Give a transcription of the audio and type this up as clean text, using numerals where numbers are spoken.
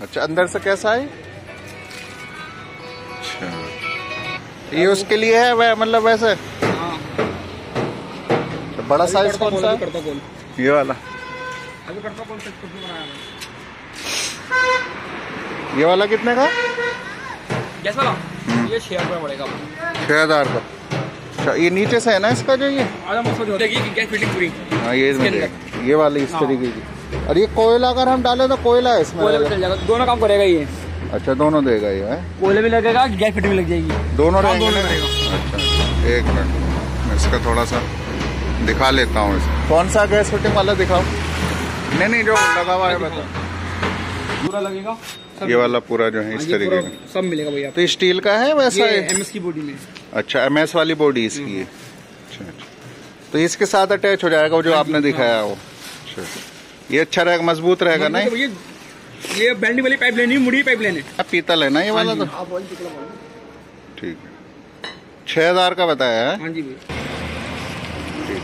अच्छा, अंदर से कैसा है? अच्छा, ये उसके लिए है वह, मतलब वैसे तो बड़ा साइज कौन सा है? ये वाला, ये वाला कितने का? गैस वाला ये 6,000 रुपये पड़ेगा। 6,000 का। अच्छा, ये नीचे से है ना इसका जो ये? गैस फिटिंग पूरी। हाँ, ये वाली इस तरीके की। और ये कोयला अगर हम डालें तो कोयला है इसमें? कोयला भी चल जाएगा, दोनों काम करेगा ये। अच्छा, दोनों देगा ये है? कोयले भी लगेगा, गैस फिटिंग भी लग जाएगी, दोनों रहेंगे। अच्छा, एक मिनट मैं इसका थोड़ा सा दिखा लेता हूँ। कौन सा गैस फिटिंग वाला दिखाओ? नहीं, जो लगा हुआ है बता। पूरा लगेगा ये वाला पूरा जो है इस तरीके का सब मिलेगा भैया। तो स्टील का है वैसा? एमएस की बॉडी में। अच्छा, एमएस वाली बॉडी इसकी है। अच्छा, तो इसके साथ अटैच हो जाएगा वो जो आपने दिखाया वो? अच्छा, ये अच्छा रहेगा, मजबूत रहेगा ना? ये बैंडी वाली पाइपलाइन है, मुड़ी पाइपलाइन है। पीतल है ना ये वाला? तो ठीक है, 6,000 का बताया है। हाँ जी भैया। ठीक।